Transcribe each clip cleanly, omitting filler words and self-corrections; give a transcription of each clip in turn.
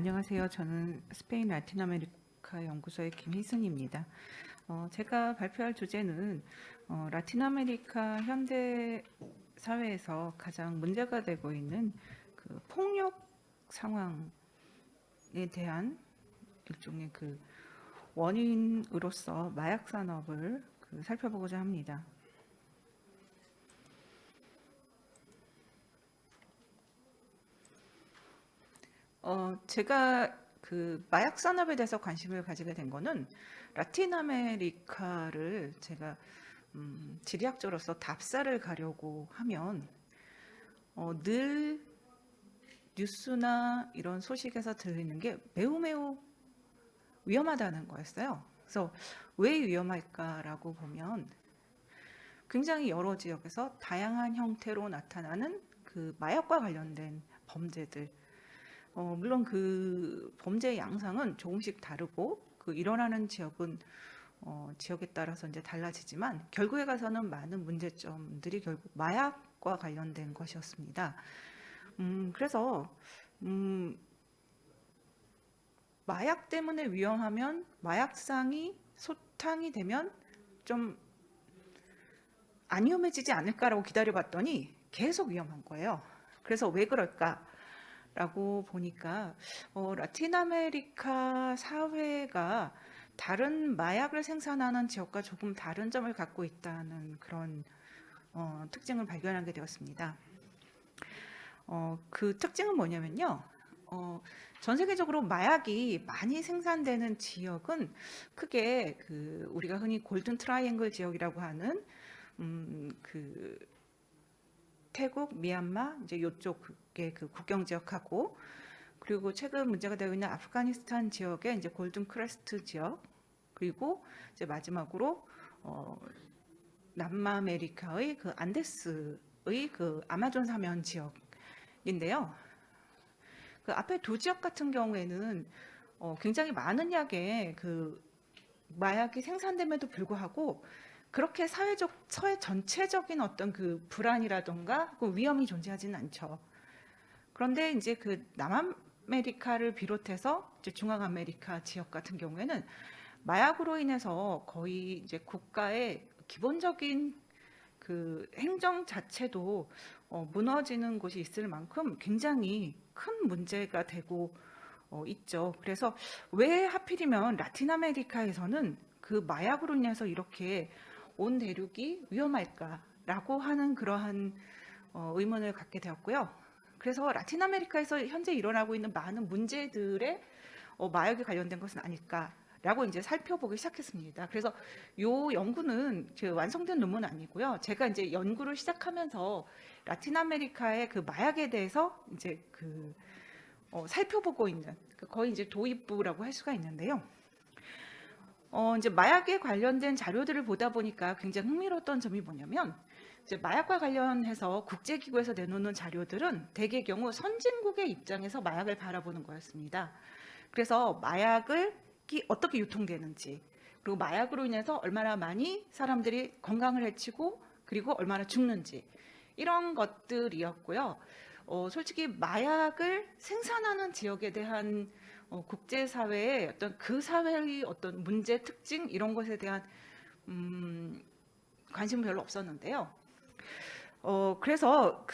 안녕하세요. 저는 스페인 라틴 아메리카 연구소의 김희순입니다. 제가 발표할 주제는 라틴 아메리카 현대 사회에서 가장 문제가 되고 있는 그 폭력 상황에 대한 일종의 그 원인으로서 마약 산업을 살펴보고자 합니다. 제가 그 마약 산업에 대해서 관심을 가지게 된 거는 라틴 아메리카를 제가 지리학자로서 답사를 가려고 하면 늘 뉴스나 이런 소식에서 들리는 게 매우 위험하다는 거였어요. 그래서 왜 위험할까라고 보면 굉장히 여러 지역에서 다양한 형태로 나타나는 그 마약과 관련된 범죄들, 물론 그 범죄의 양상은 조금씩 다르고 그 일어나는 지역은 지역에 따라서 이제 달라지지만 결국에 가서는 많은 문제점들이 결국 마약과 관련된 것이었습니다. 그래서 마약 때문에 위험하면 마약상이 소탕이 되면 좀 안 위험해지지 않을까라고 기다려봤더니 계속 위험한 거예요. 그래서 왜 그럴까라고 보니까 라틴 아메리카 사회가 다른 마약을 생산하는 지역과 조금 다른 점을 갖고 있다는 그런 특징을 발견하게 되었습니다. 그 특징은 뭐냐면요. 전 세계적으로 마약이 많이 생산되는 지역은 크게 그 우리가 흔히 골든 트라이앵글 지역이라고 하는 그 태국, 미얀마 이제 이쪽의 그 국경 지역하고 그리고 최근 문제가 되고 있는 아프가니스탄 지역의 이제 골든 크레스트 지역 그리고 이제 마지막으로 남아메리카의 그 안데스의 그 아마존 사면 지역인데요. 그 앞에 두 지역 같은 경우에는 굉장히 많은 약의 그 마약이 생산됨에도 불구하고 그렇게 사회 전체적인 어떤 그 불안이라던가 그 위험이 존재하지는 않죠. 그런데 이제 그 남아메리카를 비롯해서 이제 중앙아메리카 지역 같은 경우에는 마약으로 인해서 거의 이제 국가의 기본적인 그 행정 자체도 무너지는 곳이 있을 만큼 굉장히 큰 문제가 되고 있죠. 그래서 왜 하필이면 라틴 아메리카에서는 그 마약으로 인해서 이렇게 온 대륙이 위험할까라고 하는 그러한 의문을 갖게 되었고요. 그래서 라틴 아메리카에서 현재 일어나고 있는 많은 문제들의 마약에 관련된 것은 아닐까라고 이제 살펴보기 시작했습니다. 그래서 요 연구는 완성된 논문은 아니고요. 제가 이제 연구를 시작하면서 라틴 아메리카의 그 마약에 대해서 이제 살펴보고 있는 거의 이제 도입부라고 할 수가 있는데요. 이제 마약에 관련된 자료들을 보다 보니까 굉장히 흥미로웠던 점이 뭐냐면 이제 마약과 관련해서 국제기구에서 내놓는 자료들은 대개 경우 선진국의 입장에서 마약을 바라보는 거였습니다. 그래서 마약이 어떻게 유통되는지 그리고 마약으로 인해서 얼마나 많이 사람들이 건강을 해치고 그리고 얼마나 죽는지 이런 것들이었고요. 솔직히 마약을 생산하는 지역에 대한 국제사회의 어떤 그 사회의 어떤 문제 특징 이런 것에 대한 관심은 별로 없었는데요. 그래서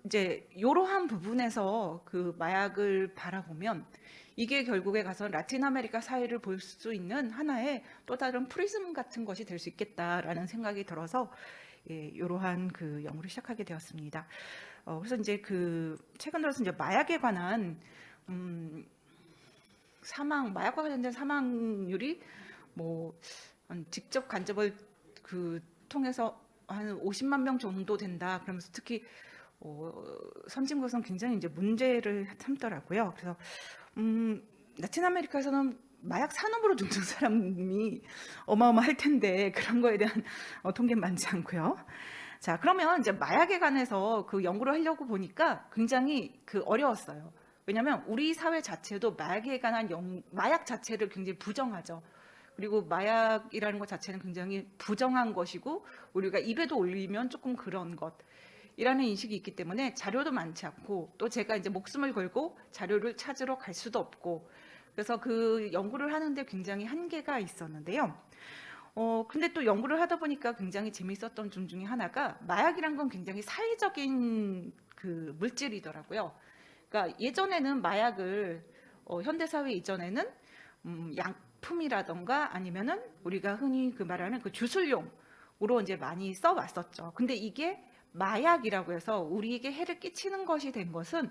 이제 이러한 부분에서 그 마약을 바라보면 이게 결국에 가서 라틴 아메리카 사회를 볼 수 있는 하나의 또 다른 프리즘 같은 것이 될 수 있겠다라는 생각이 들어서 이러한 그 연구를 시작하게 되었습니다. 그래서 이제 최근 들어서 이제 마약에 관한 마약과 관련된 사망률이 직접 간접을 통해서 한 50만 명 정도 된다. 그러면서 특히 선진국에서는 굉장히 이제 문제를 삼더라고요. 그래서 라틴 아메리카에서는 마약 산업으로 죽는 사람이 어마어마할 텐데 그런 거에 대한 통계는 많지 않고요. 자, 그러면 이제 마약에 관해서 그 연구를 하려고 보니까 굉장히 어려웠어요. 왜냐하면 우리 사회 자체도 마약에 관한 마약 자체를 굉장히 부정하죠. 그리고 마약이라는 것 자체는 굉장히 부정한 것이고 우리가 입에도 올리면 조금 그런 것 이라는 인식이 있기 때문에 자료도 많지 않고, 또 제가 이제 목숨을 걸고 자료를 찾으러 갈 수도 없고, 그래서 그 연구를 하는데 굉장히 한계가 있었는데요. 근데 또 연구를 하다 보니까 굉장히 재밌었던 점 중에 하나가, 마약이란 건 굉장히 사회적인 그 물질이더라고요. 그러니까 예전에는 마약을, 현대사회 이전에는 약품이라던가 아니면은 우리가 흔히 그 말하는 그 주술용으로 이제 많이 써왔었죠. 근데 이게 마약이라고 해서 우리에게 해를 끼치는 것이 된 것은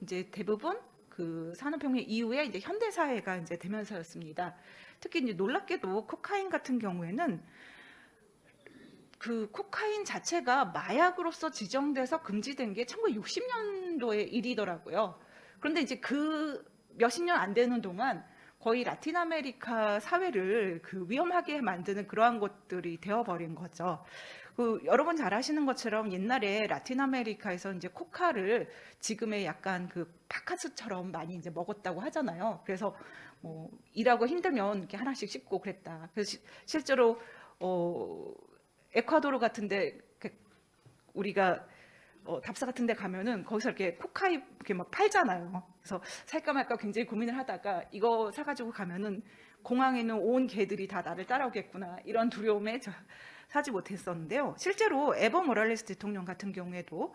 이제 대부분 그 산업혁명 이후에 이제 현대사회가 이제 되면서였습니다. 특히 이제 놀랍게도 코카인 같은 경우에는 그 코카인 자체가 마약으로서 지정돼서 금지된 게 1960년도의 일이더라고요. 그런데 이제 그 몇십 년 안 되는 동안 거의 라틴 아메리카 사회를 그 위험하게 만드는 그러한 것들이 되어버린 거죠. 그 여러분 잘 아시는 것처럼 옛날에 라틴 아메리카에서 이제 코카를 지금의 약간 그 바카스처럼 많이 이제 먹었다고 하잖아요. 그래서 뭐 일하고 힘들면 이렇게 하나씩 씹고 그랬다. 그래서 실제로 에콰도르 같은데 우리가 답사 같은데 가면은 거기서 이렇게 코카이 이렇게 막 팔잖아요. 그래서 살까 말까 굉장히 고민을 하다가 이거 사가지고 가면은 공항에 있는 온 개들이 다 나를 따라오겠구나 이런 두려움에 사지 못했었는데요. 실제로 에버 모랄레스 대통령 같은 경우에도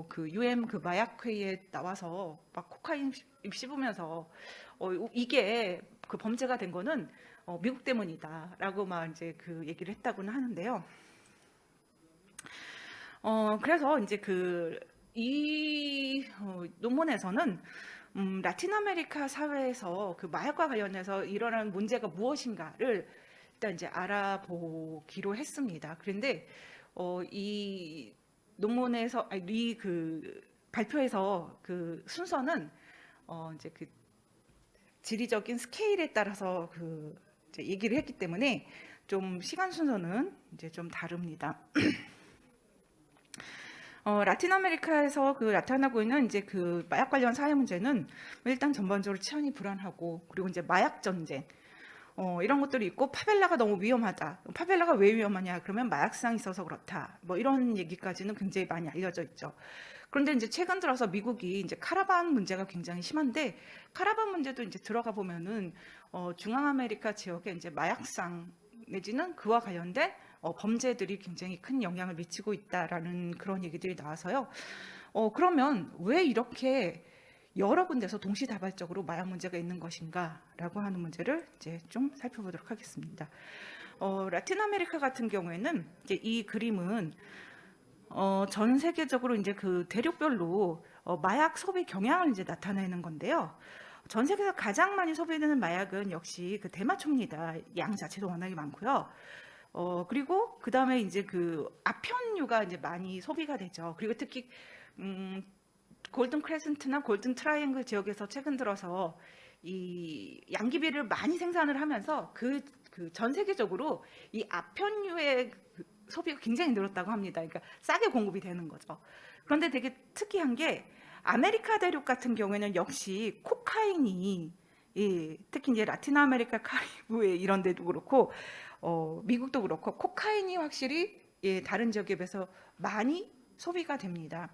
그 UN 그 마약 회의에 나와서 막 코카인 씹으면서 이게 그 범죄가 된 거는 미국 때문이다라고 막 이제 그 얘기를 했다고는 하는데요. 그래서 이제 이 논문에서는 라틴 아메리카 사회에서 그 마약과 관련해서 일어나는 문제가 무엇인가를 일단 이제 알아보기로 했습니다. 그런데 이 논문에서 이 그 발표에서 그 순서는 이제 그 지리적인 스케일에 따라서 그 이제 얘기를 했기 때문에 좀 시간 순서는 이제 좀 다릅니다. 라틴 아메리카에서 그 나타나고 있는 이제 그 마약 관련 사회 문제는 일단 전반적으로 치안이 불안하고, 그리고 이제 마약 전쟁 이런 것들이 있고, 파벨라가 너무 위험하다. 파벨라가 왜 위험하냐? 그러면 마약상이 있어서 그렇다. 뭐 이런 얘기까지는 굉장히 많이 알려져 있죠. 그런데 이제 최근 들어서 미국이 이제 카라반 문제가 굉장히 심한데, 카라반 문제도 이제 들어가 보면은 중앙 아메리카 지역에 이제 마약상 내지는 그와 관련된 범죄들이 굉장히 큰 영향을 미치고 있다라는 그런 얘기들이 나와서요. 그러면 왜 이렇게 여러 군데서 동시다발적으로 마약 문제가 있는 것인가라고 하는 문제를 이제 좀 살펴보도록 하겠습니다. 라틴 아메리카 같은 경우에는 이제 이 그림은 전 세계적으로 이제 그 대륙별로 마약 소비 경향을 이제 나타내는 건데요. 전 세계에서 가장 많이 소비되는 마약은 역시 그 대마초입니다. 양 자체도 워낙에 많고요. 그리고 그 다음에 이제 그 아편류가 이제 많이 소비가 되죠. 그리고 특히 골든 크레센트나 골든 트라이앵글 지역에서 최근 들어서 이 양귀비를 많이 생산을 하면서 그 전 세계적으로 이 아편류의 소비가 굉장히 늘었다고 합니다. 그러니까 싸게 공급이 되는 거죠. 그런데 되게 특이한 게 아메리카 대륙 같은 경우에는 역시 코카인이, 특히 이제 라틴 아메리카 카리브해 이런 데도 그렇고 미국도 그렇고 코카인이 확실히 다른 지역에 비해서 많이 소비가 됩니다.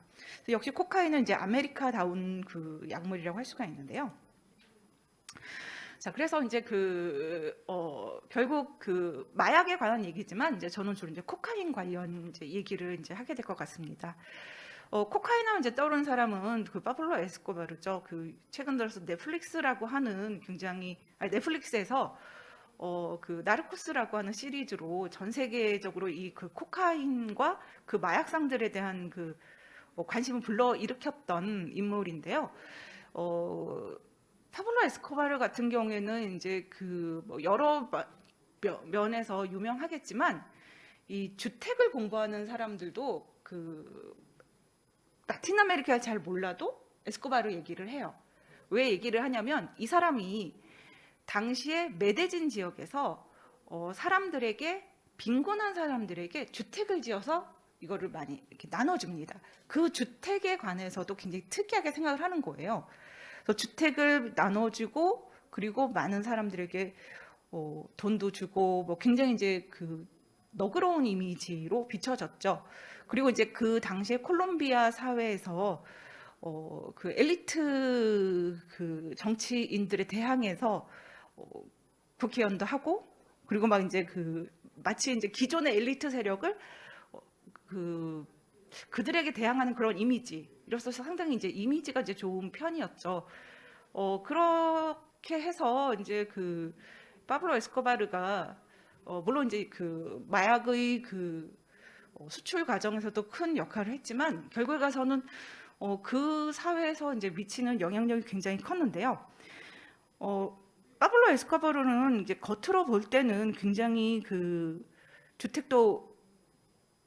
역시 코카인은 이제 아메리카다운 그 약물이라고 할 수가 있는데요. 자, 그래서 이제 결국 그 마약에 관한 얘기지만 이제 저는 주로 이제 코카인 관련 이제 얘기를 이제 하게 될 것 같습니다. 코카인 하면 이제 떠오르는 사람은 그 파블로 에스코바르죠. 그 최근 들어서 넷플릭스라고 하는 넷플릭스에서 그 나르코스라고 하는 시리즈로 전 세계적으로 이 그 코카인과 그 마약상들에 대한 그 관심을 불러일으켰던 인물인데요. 파블로 에스코바르 같은 경우에는 이제 뭐 여러 면에서 유명하겠지만, 이 주택을 공부하는 사람들도 그 라틴 아메리카를 잘 몰라도 에스코바르 얘기를 해요. 왜 얘기를 하냐면 이 사람이 당시에 메데진 지역에서 사람들에게, 빈곤한 사람들에게 주택을 지어서 이거를 많이 이렇게 나눠줍니다. 그 주택에 관해서도 굉장히 특이하게 생각을 하는 거예요. 그래서 주택을 나눠주고, 그리고 많은 사람들에게 돈도 주고, 뭐 굉장히 이제 그 너그러운 이미지로 비춰졌죠. 그리고 이제 그 당시에 콜롬비아 사회에서 그 엘리트 그 정치인들에 대항해서 어, 국회의원도 하고, 그리고 막 이제 그 마치 이제 기존의 엘리트 세력을 어, 그 그들에게 대항하는 그런 이미지, 이로써 상당히 이제 이미지가 이제 좋은 편이었죠. 그렇게 해서 이제 그 파블로 에스코바르가 물론 이제 그 마약의 그 수출 과정에서도 큰 역할을 했지만 결국에 가서는 그 사회에서 이제 미치는 영향력이 굉장히 컸는데요. 파블로 에스코바르는 이제 겉으로 볼 때는 굉장히 그 주택도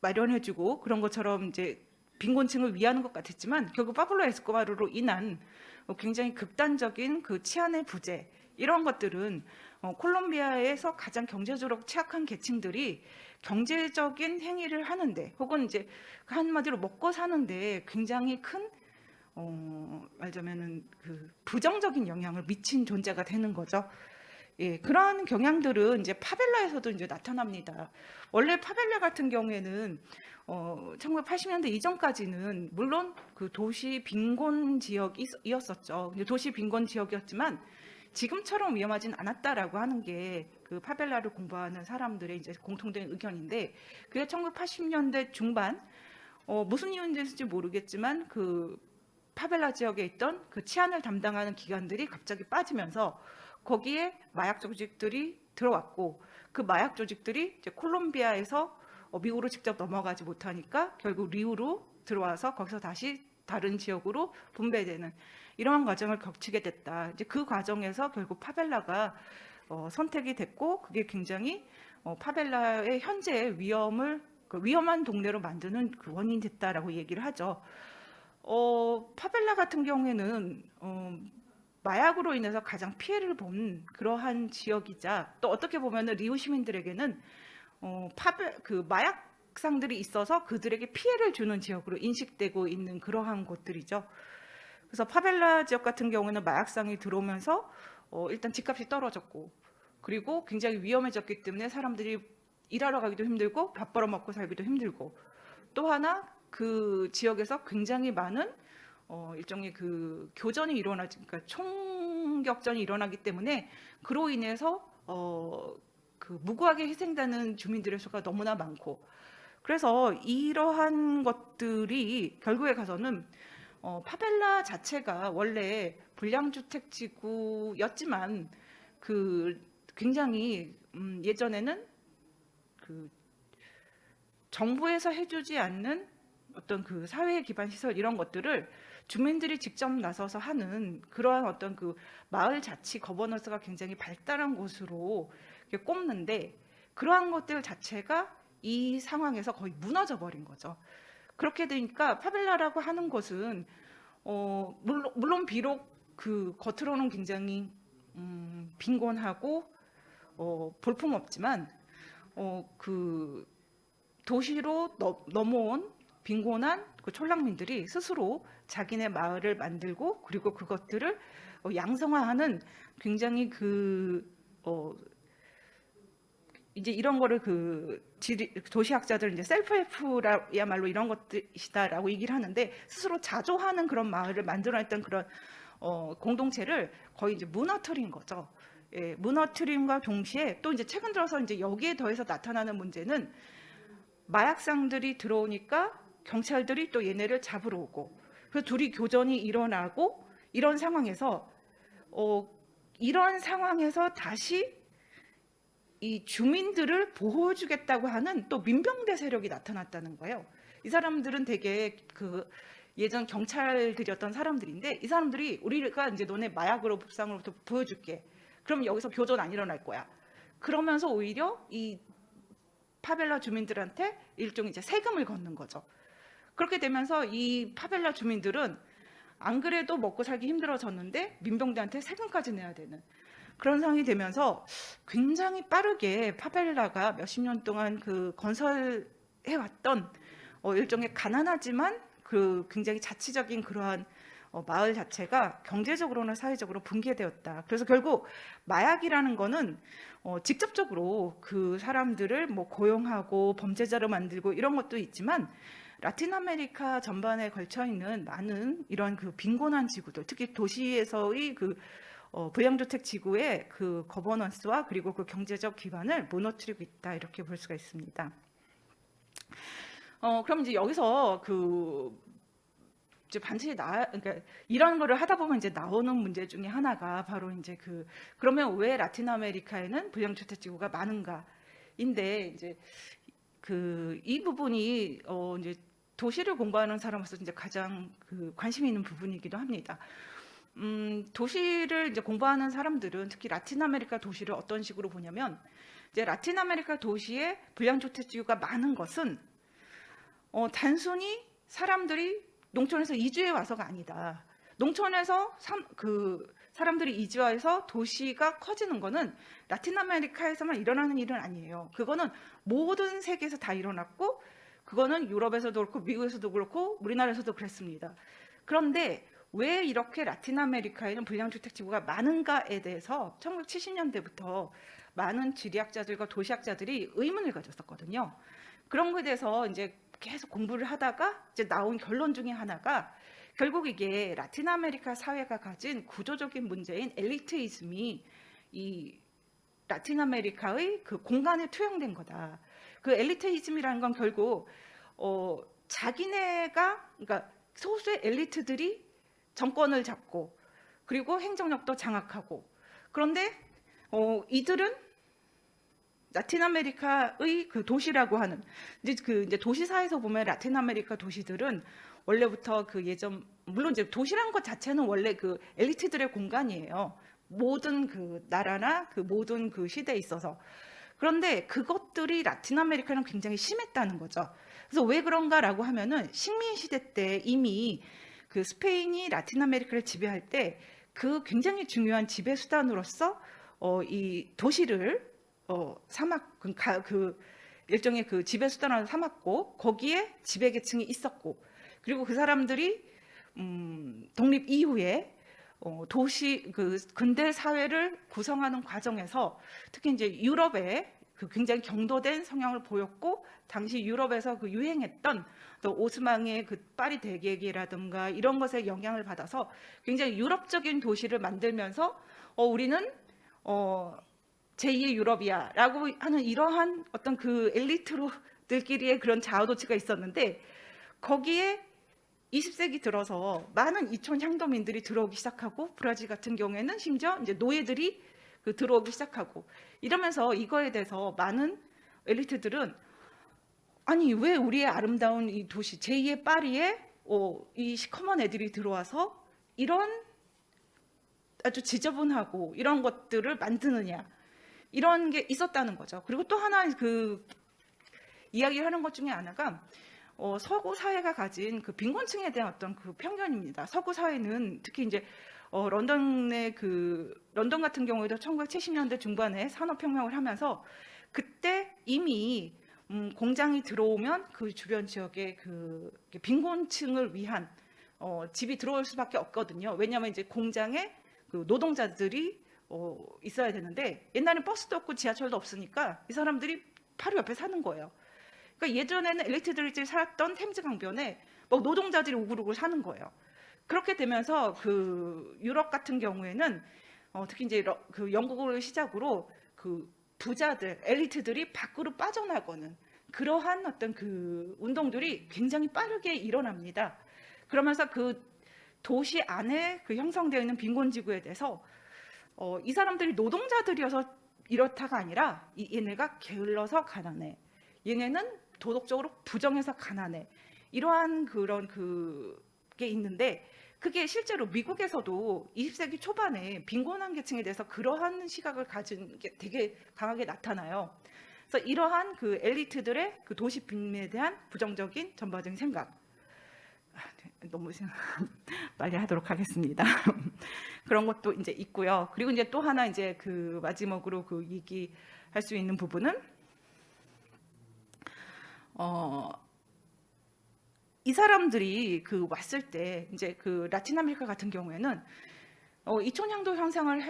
마련해주고 그런 것처럼 이제 빈곤층을 위하는 것 같았지만 결국 파블로 에스코바르로 인한 굉장히 극단적인 그 치안의 부재, 이런 것들은 콜롬비아에서 가장 경제적으로 취약한 계층들이 경제적인 행위를 하는데, 혹은 이제 한마디로 먹고 사는데 굉장히 큰 말하자면은 그 부정적인 영향을 미친 존재가 되는 거죠. 예, 그런 경향들은 이제 파벨라에서도 이제 나타납니다. 원래 파벨라 같은 경우에는 1980년대 이전까지는 물론 그 도시 빈곤 지역이었었죠. 도시 빈곤 지역이었지만 지금처럼 위험하진 않았다라고 하는 게 그 파벨라를 공부하는 사람들의 이제 공통된 의견인데, 그게 1980년대 중반 무슨 이유인지 모르겠지만 그 파벨라 지역에 있던 그 치안을 담당하는 기관들이 갑자기 빠지면서 거기에 마약 조직들이 들어왔고, 그 마약 조직들이 이제 콜롬비아에서 미국으로 직접 넘어가지 못하니까 결국 리우로 들어와서 거기서 다시 다른 지역으로 분배되는 이러한 과정을 거치게 됐다. 이제 그 과정에서 결국 파벨라가 선택이 됐고, 그게 굉장히 파벨라의 현재의 위험을 그 위험한 동네로 만드는 그 원인이 됐다라고 얘기를 하죠. 파벨라 같은 경우에는 마약으로 인해서 가장 피해를 본 그러한 지역이자, 또 어떻게 보면은 리우 시민들에게는 그 마약상들이 있어서 그들에게 피해를 주는 지역으로 인식되고 있는 그러한 곳들이죠. 그래서 파벨라 지역 같은 경우는 마약상이 들어오면서 일단 집값이 떨어졌고, 그리고 굉장히 위험해졌기 때문에 사람들이 일하러 가기도 힘들고 밥 벌어 먹고 살기도 힘들고, 또 하나 그 지역에서 굉장히 많은 일종의 그 교전이 일어나지, 그러니까 총격전이 일어나기 때문에 그로 인해서 그 무고하게 희생되는 주민들의 수가 너무나 많고, 그래서 이러한 것들이 결국에 가서는 파벨라 자체가 원래 불량주택 지구였지만 그 굉장히 예전에는 그 정부에서 해주지 않는 어떤 그 사회 기반 시설, 이런 것들을 주민들이 직접 나서서 하는 그러한 어떤 그 마을 자치 거버넌스가 굉장히 발달한 곳으로 이렇게 꼽는데, 그러한 것들 자체가 이 상황에서 거의 무너져 버린 거죠. 그렇게 되니까 파벨라라고 하는 것은 물론 비록 그 겉으로는 굉장히 빈곤하고 볼품없지만 그 도시로 넘어온 빈곤한 그 촌락민들이 스스로 자기네 마을을 만들고, 그리고 그것들을 양성화하는 굉장히 이제 이런 거를 그 도시학자들은 이제 셀프 헬프야말로 이런 것이다라고 얘기를 하는데, 스스로 자조하는 그런 마을을 만들어냈던 그런 공동체를 거의 이제 무너뜨린 거죠. 예, 무너뜨림과 동시에 또 이제 최근 들어서 이제 여기에 더해서 나타나는 문제는, 마약상들이 들어오니까 경찰들이 또 얘네를 잡으러 오고, 그래서 둘이 교전이 일어나고, 이런 상황에서 다시 이 주민들을 보호해주겠다고 하는 또 민병대 세력이 나타났다는 거예요. 이 사람들은 되게 그 예전 경찰들이었던 사람들인데, 이 사람들이 우리가 이제 너네 마약으로 법상으로부터 보여줄게. 그럼 여기서 교전 안 일어날 거야. 그러면서 오히려 이 파벨라 주민들한테 일종의 이제 세금을 걷는 거죠. 그렇게 되면서 이 파벨라 주민들은 안 그래도 먹고 살기 힘들어졌는데 민병대한테 세금까지 내야 되는 그런 상황이 되면서, 굉장히 빠르게 파벨라가 몇십 년 동안 그 건설해 왔던 일종의 가난하지만 그 굉장히 자치적인 그러한 마을 자체가 경제적으로나 사회적으로 붕괴되었다. 그래서 결국 마약이라는 거는 직접적으로 그 사람들을 뭐 고용하고 범죄자로 만들고 이런 것도 있지만 라틴 아메리카 전반에 걸쳐 있는 많은 이런 그 빈곤한 지구들, 특히 도시에서의 그 부양주택 지구의 그 거버넌스와 그리고 그 경제적 기반을 무너뜨리고 있다, 이렇게 볼 수가 있습니다. 그럼 이제 여기서 이제 반드시 그러니까 이런 거를 하다 보면 이제 나오는 문제 중에 하나가 바로 이제 그러면 왜 라틴 아메리카에는 부양주택 지구가 많은가인데, 이제 이 부분이 이제 도시를 공부하는 사람으로서 이제 가장 관심이 있는 부분이기도 합니다. 도시를 이제 공부하는 사람들은 특히 라틴 아메리카 도시를 어떤 식으로 보냐면, 이제 라틴 아메리카 도시에 부양주택 지구가 많은 것은 단순히 사람들이 농촌에서 이주해 와서가 아니다. 농촌에서 사람들이 이주해서 도시가 커지는 거는 라틴 아메리카에서만 일어나는 일은 아니에요. 그거는 모든 세계에서 다 일어났고, 그거는 유럽에서도 그렇고 미국에서도 그렇고 우리나라에서도 그랬습니다. 그런데 왜 이렇게 라틴 아메리카에는 불량주택 지구가 많은가에 대해서 1970년대부터 많은 지리학자들과 도시학자들이 의문을 가졌었거든요. 그런 거에 대해서 이제 계속 공부를 하다가 이제 나온 결론 중에 하나가, 결국 이게 라틴 아메리카 사회가 가진 구조적인 문제인 엘리트이즘이 이 라틴 아메리카의 그 공간에 투영된 거다. 그 엘리트이즘이라는 건 결국 자기네가, 그러니까 소수의 엘리트들이 정권을 잡고 그리고 행정력도 장악하고, 그런데 이들은 라틴 아메리카의 그 도시라고 하는 이제 도시사에서 보면 라틴 아메리카 도시들은 원래부터 물론 이제 도시란 것 자체는 원래 그 엘리트들의 공간이에요. 모든 그 나라나 그 모든 그 시대에 있어서. 그런데 그것들이 라틴 아메리카는 굉장히 심했다는 거죠. 그래서 왜 그런가라고 하면은 식민 시대 때 이미 그 스페인이 라틴 아메리카를 지배할 때 그 굉장히 중요한 지배 수단으로서 이 도시를 일종의 그 지배 수단으로 삼았고, 거기에 지배 계층이 있었고, 그리고 그 사람들이 독립 이후에 도시 근대 사회를 구성하는 과정에서 특히 이제 유럽에 굉장히 경도된 성향을 보였고, 당시 유럽에서 유행했던 또 오스망의 파리 대계기라든가 이런 것에 영향을 받아서 굉장히 유럽적인 도시를 만들면서 우리는 제2의 유럽이야라고 하는 이러한 어떤 그 엘리트들끼리의 그런 좌우도치가 있었는데, 거기에 20세기 들어서 많은 이촌 향도민들이 들어오기 시작하고, 브라질 같은 경우에는 심지어 이제 노예들이 들어오기 시작하고, 이러면서 이거에 대해서 많은 엘리트들은 아니 왜 우리의 아름다운 이 도시 제2의 파리에 이 시커먼 애들이 들어와서 이런 아주 지저분하고 이런 것들을 만드느냐, 이런 게 있었다는 거죠. 그리고 또 하나 이야기를 하는 것 중에 하나가 서구 사회가 가진 빈곤층에 대한 어떤 편견입니다. 서구 사회는 특히 이제 런던 같은 경우에도 1970년대 중반에 산업혁명을 하면서 그때 이미 공장이 들어오면 그 주변 지역에 빈곤층을 위한 집이 들어올 수밖에 없거든요. 왜냐하면 이제 공장에 노동자들이 있어야 되는데, 옛날엔 버스도 없고 지하철도 없으니까 이 사람들이 바로 옆에 사는 거예요. 그러니까 예전에는 엘리트들이 살았던 템즈 강변에 막 노동자들이 우글우글 사는 거예요. 그렇게 되면서 유럽 같은 경우에는 특히 이제 영국을 시작으로 부자들, 엘리트들이 밖으로 빠져나가는 그러한 어떤 운동들이 굉장히 빠르게 일어납니다. 그러면서 도시 안에 형성되어 있는 빈곤지구에 대해서 이 사람들이 노동자들이어서 이렇다가 아니라 얘네가 게을러서 가난해, 얘네는 도덕적으로 부정해서 가난해, 이러한 게 있는데, 그게 실제로 미국에서도 20세기 초반에 빈곤한 계층에 대해서 그러한 시각을 가진 게 되게 강하게 나타나요. 그래서 이러한 엘리트들의 도시 빈민에 대한 부정적인 전반적인 생각, 너무 빨리 하도록 하겠습니다. 그런 것도 이제 있고요. 그리고 이제 또 하나 이제 마지막으로 얘기할 수 있는 부분은 이 사람들이 그 왔을 때 이제 그 라틴 아메리카 같은 경우에는 이촌향도 현상을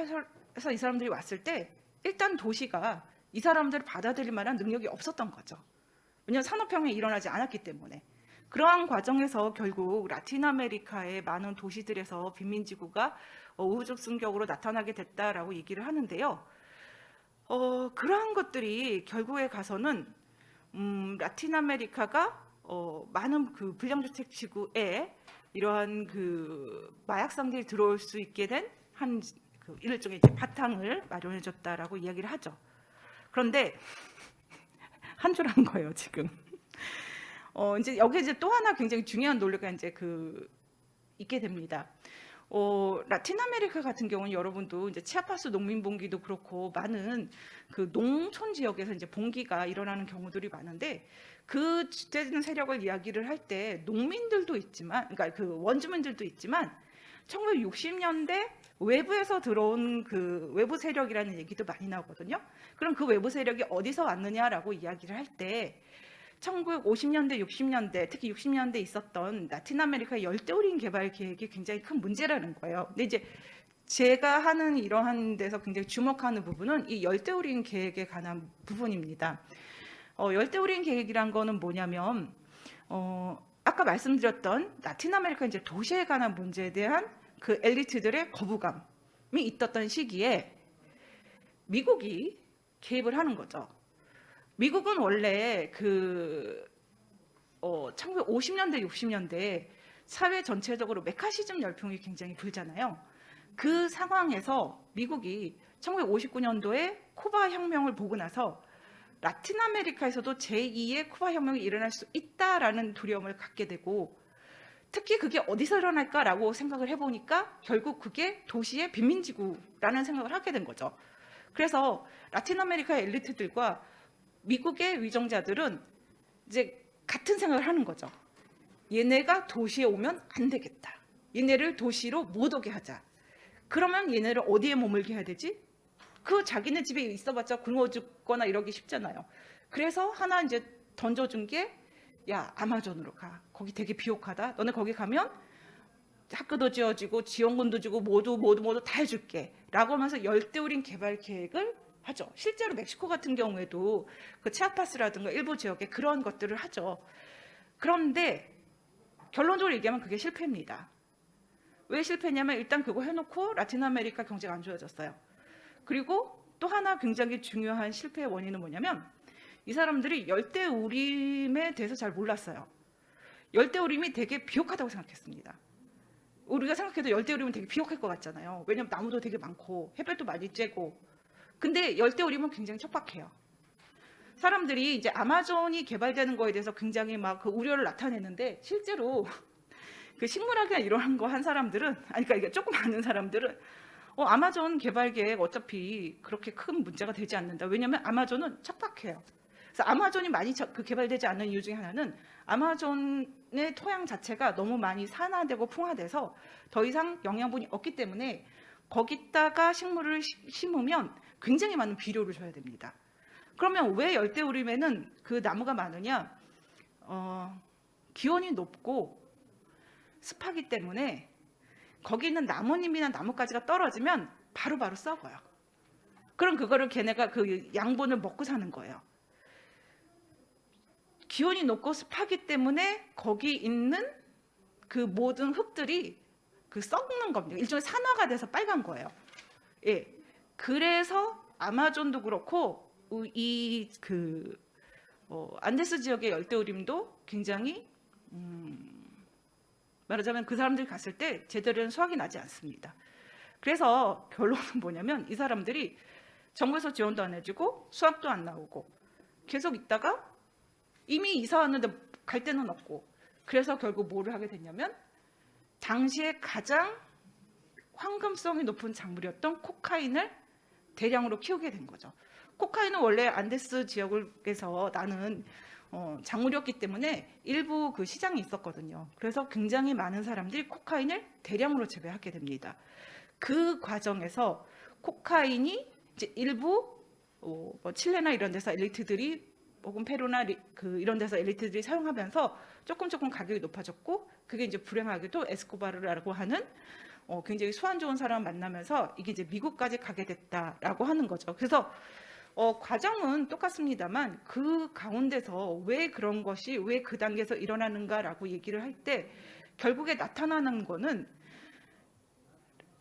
해서 이 사람들이 왔을 때 일단 도시가 이 사람들을 받아들일 만한 능력이 없었던 거죠. 왜냐하면 산업혁명이 일어나지 않았기 때문에. 그러한 과정에서 결국 라틴 아메리카의 많은 도시들에서 빈민지구가 우후죽순격으로 나타나게 됐다라고 얘기를 하는데요. 그러한 것들이 결국에 가서는 라틴 아메리카가 많은 그 불량주택 지구에 이러한 그 마약상들이 들어올 수 있게 된 한 그 일종의 이제 바탕을 마련해줬다라고 이야기를 하죠. 그런데 한 줄 한 거예요 지금. 이제 여기 이제 또 하나 굉장히 중요한 논리가 이제 있게 됩니다. 라틴 아메리카 같은 경우는 여러분도 이제 치아파스 농민 봉기도 그렇고 많은 그 농촌 지역에서 이제 봉기가 일어나는 경우들이 많은데 그 주재진 세력을 이야기를 할 때 농민들도 있지만, 그러니까 그 원주민들도 있지만 1960년대 외부에서 들어온 그 외부 세력이라는 얘기도 많이 나오거든요. 그럼 그 외부 세력이 어디서 왔느냐라고 이야기를 할 때 1950년대, 60년대, 특히 60년대 있었던 라틴 아메리카의 열대우림 개발 계획이 굉장히 큰 문제라는 거예요. 근데 이제 제가 하는 이러한 데서 굉장히 주목하는 부분은 이 열대우림 계획에 관한 부분입니다. 열대우림 계획이란 거는 뭐냐면 아까 말씀드렸던 라틴 아메리카 이제 도시에 관한 문제에 대한 그 엘리트들의 거부감이 있었던 시기에 미국이 개입을 하는 거죠. 미국은 원래 1950년대, 60년대 사회 전체적으로 메카시즘 열풍이 굉장히 불잖아요. 그 상황에서 미국이 1959년도에 쿠바 혁명을 보고 나서 라틴 아메리카에서도 제2의 쿠바 혁명이 일어날 수 있다라는 두려움을 갖게 되고, 특히 그게 어디서 일어날까라고 생각을 해보니까 결국 그게 도시의 빈민지구라는 생각을 하게 된 거죠. 그래서 라틴 아메리카의 엘리트들과 미국의 위정자들은 이제 같은 생각을 하는 거죠. 얘네가 도시에 오면 안 되겠다. 얘네를 도시로 못 오게 하자. 그러면 얘네를 어디에 머물게 해야 되지? 그 자기네 집에 있어봤자 굶어 죽거나 이러기 쉽잖아요. 그래서 하나 이제 던져준 게, 야, 아마존으로 가. 거기 되게 비옥하다. 너네 거기 가면 학교도 지어지고 지원금도 주고 모두 다 해줄게. 라고 하면서 열대우림 개발 계획을 하죠. 실제로 멕시코 같은 경우에도 그 치아파스라든가 일부 지역에 그런 것들을 하죠. 그런데 결론적으로 얘기하면 그게 실패입니다. 왜 실패냐면 일단 그거 해놓고 라틴 아메리카 경제가 안 좋아졌어요. 그리고 또 하나 굉장히 중요한 실패의 원인은 뭐냐면 이 사람들이 열대우림에 대해서 잘 몰랐어요. 열대우림이 되게 비옥하다고 생각했습니다. 우리가 생각해도 열대우림은 되게 비옥할 것 같잖아요. 왜냐면 나무도 되게 많고 햇볕도 많이 쬐고. 근데 열대우림은 굉장히 척박해요. 사람들이 이제 아마존이 개발되는 거에 대해서 굉장히 막 그 우려를 나타내는데 실제로 그 식물학이나 이런 거 한 사람들은, 아니 그러니까 조금 아는 사람들은 아마존 개발 계획 어차피 그렇게 큰 문제가 되지 않는다. 왜냐하면 아마존은 척박해요. 그래서 아마존이 많이 개발되지 않는 이유 중에 하나는 아마존의 토양 자체가 너무 많이 산화되고 풍화돼서 더 이상 영양분이 없기 때문에 거기다가 식물을 심으면 굉장히 많은 비료를 줘야 됩니다. 그러면 왜 열대우림에는 그 나무가 많으냐? 기온이 높고 습하기 때문에 거기 있는 나뭇잎이나 나뭇가지가 떨어지면 바로바로 썩어요. 그럼 그거를 걔네가 그 양분을 먹고 사는 거예요. 기온이 높고 습하기 때문에 거기 있는 그 모든 흙들이 그 썩는 겁니다. 일종의 산화가 돼서 빨간 거예요. 예. 그래서 아마존도 그렇고 이 안데스 지역의 열대우림도 굉장히 말하자면 그 사람들이 갔을 때 제대로 된 수확이 나지 않습니다. 그래서 결론은 뭐냐면 이 사람들이 정부에서 지원도 안 해주고 수확도 안 나오고 계속 있다가 이미 이사 왔는데 갈 데는 없고, 그래서 결국 뭐를 하게 됐냐면 당시에 가장 황금성이 높은 작물이었던 코카인을 대량으로 키우게 된 거죠. 코카인은 원래 안데스 지역에서 나는 작물이었기 때문에 일부 그 시장이 있었거든요. 그래서 굉장히 많은 사람들이 코카인을 대량으로 재배하게 됩니다. 그 과정에서 코카인이 이제 일부 칠레나 이런 데서 엘리트들이 혹은 페루나 이런 데서 엘리트들이 사용하면서 조금 가격이 높아졌고, 그게 이제 불행하게도 에스코바르라고 하는 굉장히 수완 좋은 사람 만나면서 이게 이제 미국까지 가게 됐다라고 하는 거죠. 그래서 과정은 똑같습니다만 그 가운데서 왜 그런 것이 왜 그 단계에서 일어나는가라고 얘기를 할 때 결국에 나타나는 거는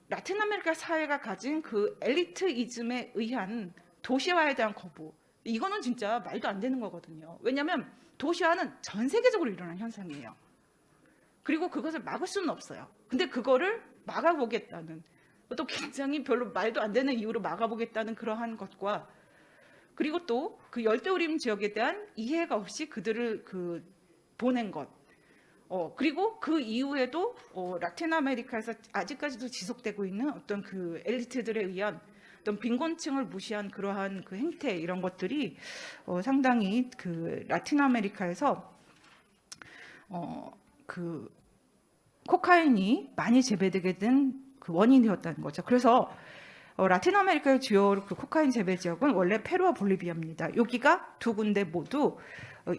라틴 아메리카 사회가 가진 그 엘리트이즘에 의한 도시화에 대한 거부. 이거는 진짜 말도 안 되는 거거든요. 왜냐하면 도시화는 전 세계적으로 일어난 현상이에요. 그리고 그것을 막을 수는 없어요. 근데 그거를 막아보겠다는, 또 굉장히 별로 말도 안 되는 이유로 막아보겠다는 그러한 것과, 그리고 또 그 열대우림 지역에 대한 이해가 없이 그들을 보낸 것. 그리고 그 이후에도 라틴 아메리카에서 아직까지도 지속되고 있는 어떤 그 엘리트들에 의한 어떤 빈곤층을 무시한 그러한 그 행태, 이런 것들이 상당히 그 라틴 아메리카에서 그 코카인이 많이 재배되게 된 그 원인이 되었다는 거죠. 그래서 라틴 아메리카의 주요 그 코카인 재배 지역은 원래 페루와 볼리비아입니다. 여기가 두 군데 모두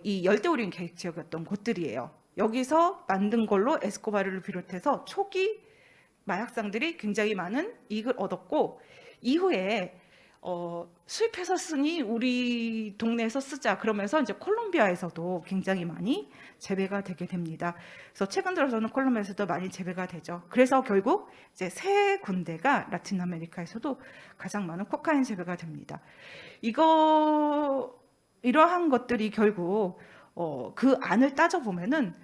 이 열대우림 계획 지역이었던 곳들이에요. 여기서 만든 걸로 에스코바르를 비롯해서 초기 마약상들이 굉장히 많은 이익을 얻었고, 이후에 수입해서 쓰니 우리 동네에서 쓰자 그러면서 이제 콜롬비아에서도 굉장히 많이 재배가 되게 됩니다. 그래서 최근 들어서는 콜롬비아에서도 많이 재배가 되죠. 그래서 결국 이제 세 군데가 라틴 아메리카에서도 가장 많은 코카인 재배가 됩니다. 이러한 것들이 결국 그 안을 따져보면은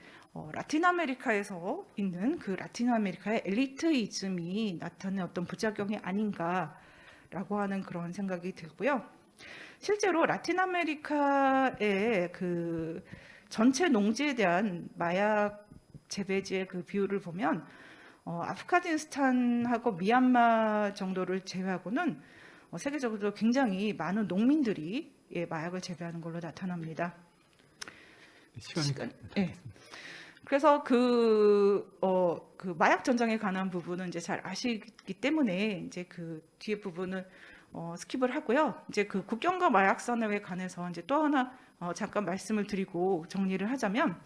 라틴 아메리카에서 있는 그 라틴 아메리카의 엘리트이즘이 나타낸 어떤 부작용이 아닌가라고 하는 그런 생각이 들고요. 실제로 라틴 아메리카의 그 전체 농지에 대한 마약 재배지의 그 비율을 보면 아프가니스탄하고 미얀마 정도를 제외하고는 세계적으로 굉장히 많은 농민들이 마약을 재배하는 걸로 나타납니다. 네. 그래서 그 마약 전쟁에 관한 부분은 이제 잘 아시기 때문에 이제 그 뒤에 부분을 스킵을 하고요. 이제 그 국경과 마약산업에 관해서 이제 또 하나 잠깐 말씀을 드리고 정리를 하자면,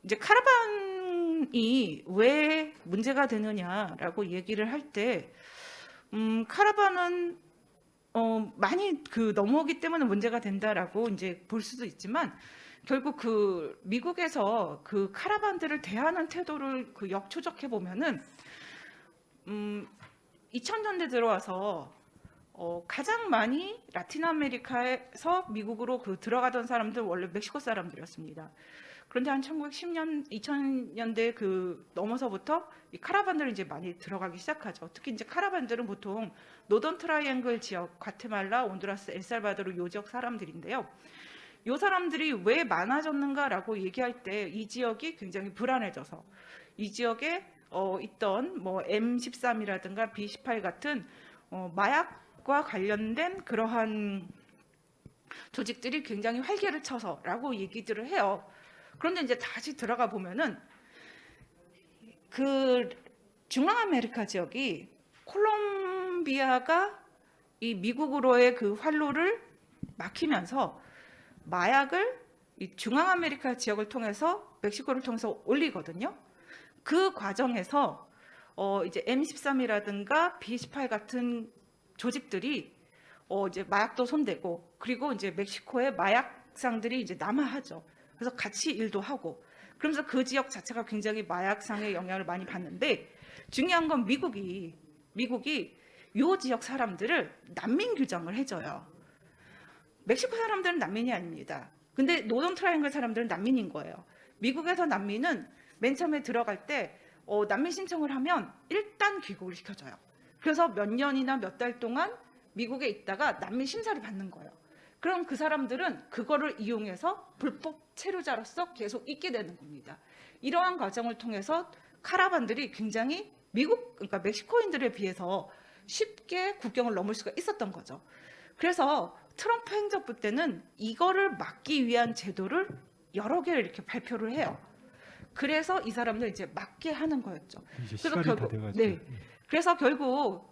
이제 카라반이 왜 문제가 되느냐라고 얘기를 할 때, 카라반은 많이 넘어오기 때문에 문제가 된다라고 이제 볼 수도 있지만, 결국 그 미국에서 그 카라반들을 대하는 태도를 역추적해 보면은 2000년대 들어와서 가장 많이 라틴 아메리카에서 미국으로 들어가던 사람들 원래 멕시코 사람들이었습니다. 그런데 한 1910년, 2000년대 넘어서부터 이 카라반들은 이제 많이 들어가기 시작하죠. 특히 이제 카라반들은 보통 노던 트라이앵글 지역, 과테말라, 온두라스, 엘살바도르 요 지역 사람들인데요. 이 사람들이 왜 많아졌는가라고 얘기할 때 이 지역이 굉장히 불안해져서 이 지역에 있던 뭐 M13이라든가 B18 같은 마약과 관련된 그러한 조직들이 굉장히 활개를 쳐서라고 얘기들을 해요. 그런데 이제 다시 들어가 보면은 그 중앙아메리카 지역이 콜롬비아가 이 미국으로의 그 활로를 막히면서 마약을 이 중앙아메리카 지역을 통해서 멕시코를 통해서 올리거든요. 그 과정에서 이제 M13이라든가 B18 같은 조직들이 이제 마약도 손대고, 그리고 이제 멕시코의 마약상들이 이제 남하하죠. 그래서 같이 일도 하고, 그러면서 그 지역 자체가 굉장히 마약상의 영향을 많이 받는데, 중요한 건 미국이 이 지역 사람들을 난민 규정을 해줘요. 멕시코 사람들은 난민이 아닙니다. 근데 노던 트라이앵글 사람들은 난민인 거예요. 미국에서 난민은 맨 처음에 들어갈 때 난민 신청을 하면 일단 귀국을 시켜줘요. 그래서 몇 년이나 몇 달 동안 미국에 있다가 난민 심사를 받는 거예요. 그럼 그 사람들은 그거를 이용해서 불법 체류자로서 계속 있게 되는 겁니다. 이러한 과정을 통해서 카라반들이 굉장히 그러니까 멕시코인들에 비해서 쉽게 국경을 넘을 수가 있었던 거죠. 그래서 트럼프 행정부 때는 이거를 막기 위한 제도를 여러 개를 이렇게 발표를 해요. 그래서 이 사람들 이제 막게 하는 거였죠. 그래서 결국 그래서 결국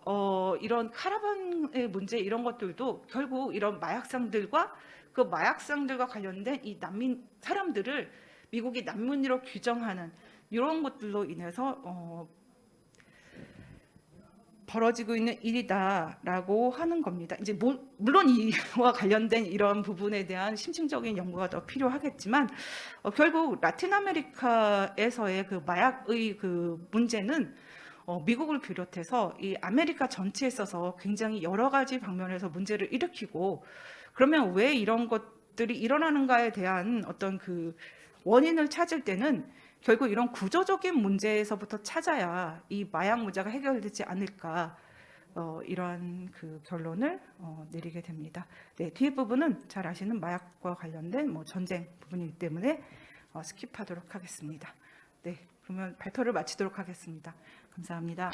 이런 카라반의 문제 이런 것들도 결국 이런 마약상들과 그 마약상들과 관련된 이 난민 사람들을 미국이 난민으로 규정하는 이런 것들로 인해서 벌어지고 있는 일이다라고 하는 겁니다. 이제 물론 이와 관련된 이런 부분에 대한 심층적인 연구가 더 필요하겠지만 결국 라틴 아메리카에서의 그 마약의 그 문제는 미국을 비롯해서 이 아메리카 전체에 있어서 굉장히 여러 가지 방면에서 문제를 일으키고, 그러면 왜 이런 것들이 일어나는가에 대한 어떤 그 원인을 찾을 때는 결국 이런 구조적인 문제에서부터 찾아야 이 마약 문제가 해결되지 않을까, 이러한 그 결론을 내리게 됩니다. 네, 뒤에 부분은 잘 아시는 마약과 관련된 전쟁 부분이기 때문에 스킵하도록 하겠습니다. 네, 그러면 발표를 마치도록 하겠습니다. 감사합니다.